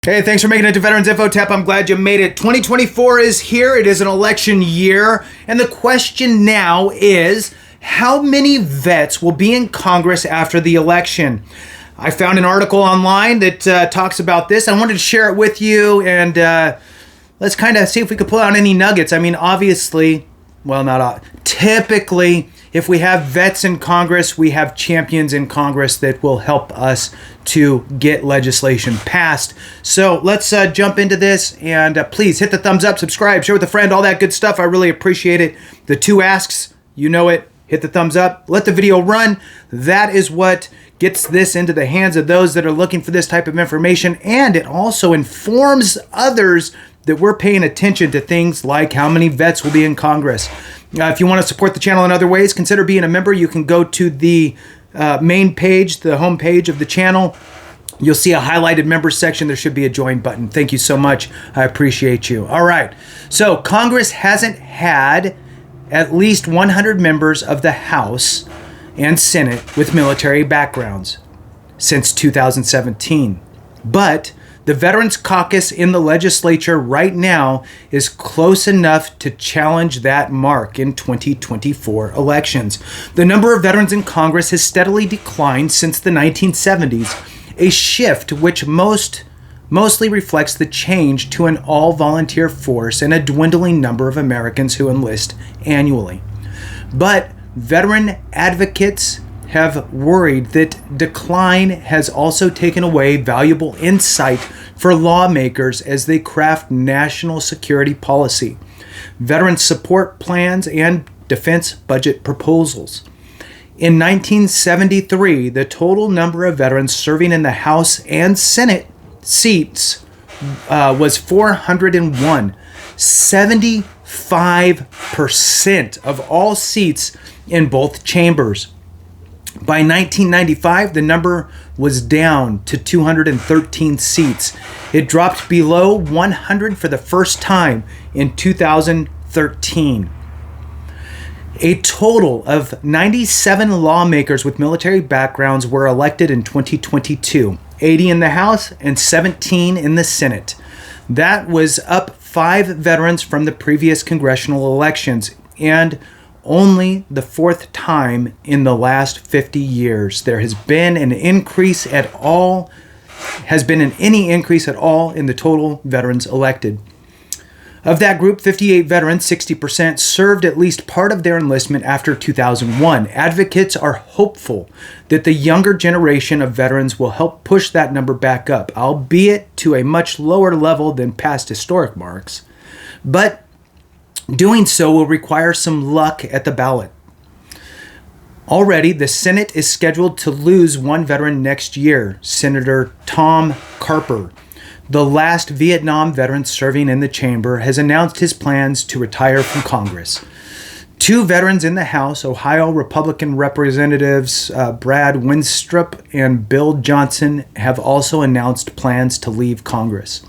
Hey, thanks for making it to Veterans Info Tap. I'm glad you made it. 2024 is here. It is an election year. And the question now is, how many vets will be in Congress after the election? I found an article online that talks about this. I wanted to share it with you, and let's kind of see if we could pull out any nuggets. I mean, obviously, typically, if we have vets in Congress, we have champions in Congress that will help us to get legislation passed. So let's jump into this, and please hit the thumbs up, subscribe, share with a friend, all that good stuff. I really appreciate it. The 2 asks, you know it. Hit the thumbs up, let the video run. That is what gets this into the hands of those that are looking for this type of information, and it also informs others that we're paying attention to things like how many vets will be in Congress. If you want to support the channel in other ways, consider being a member. You can go to the main page, the home page of the channel. You'll see a highlighted members section. There should be a join button. Thank you so much. I appreciate you. All right. So Congress hasn't had at least 100 members of the House and Senate with military backgrounds since 2017. But the Veterans Caucus in the legislature right now is close enough to challenge that mark in 2024 elections. The number of veterans in Congress has steadily declined since the 1970s, a shift which mostly reflects the change to an all-volunteer force and a dwindling number of Americans who enlist annually. But veteran advocates have worried that decline has also taken away valuable insight for lawmakers as they craft national security policy, veteran support plans, and defense budget proposals. In 1973, the total number of veterans serving in the House and Senate seats was 401, 75% of all seats in both chambers. By 1995, the number was down to 213 seats. It dropped below 100 for the first time in 2013. A total of 97 lawmakers with military backgrounds were elected in 2022, 80 in the House and 17 in the Senate. That was up 5 veterans from the previous congressional elections, and only the 4th time in the last 50 years there has been any increase at all in the total veterans elected. Of that group, 58 veterans, 60%, served at least part of their enlistment after 2001. Advocates are hopeful that the younger generation of veterans will help push that number back up, albeit to a much lower level than past historic marks. But doing so will require some luck at the ballot. Already, the Senate is scheduled to lose one veteran next year, Senator Tom Carper. The last Vietnam veteran serving in the chamber has announced his plans to retire from Congress. 2 veterans in the House, Ohio Republican Representatives Brad Winstrup and Bill Johnson, have also announced plans to leave Congress.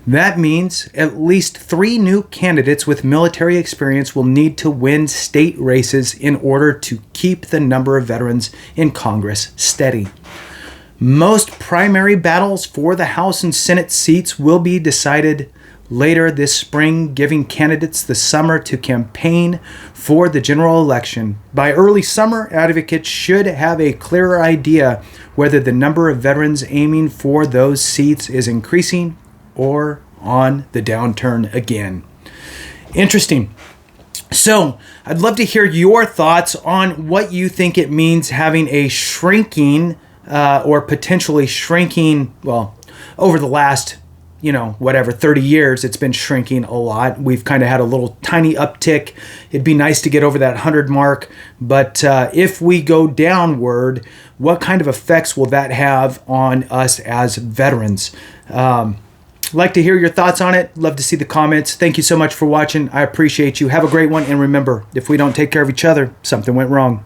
That means at least 3 new candidates with military experience will need to win state races in order to keep the number of veterans in Congress steady. Most primary battles for the House and Senate seats will be decided later this spring, giving candidates the summer to campaign for the general election. By early summer, advocates should have a clearer idea whether the number of veterans aiming for those seats is increasing or on the downturn again. Interesting. So I'd love to hear your thoughts on what you think it means having a shrinking or potentially shrinking, over the last, 30 years, it's been shrinking a lot. We've kind of had a little tiny uptick. It'd be nice to get over that 100 mark. But if we go downward, what kind of effects will that have on us as veterans? Like to hear your thoughts on it. Love to see the comments. Thank you so much for watching. I appreciate you. Have a great one. And remember, if we don't take care of each other, something went wrong.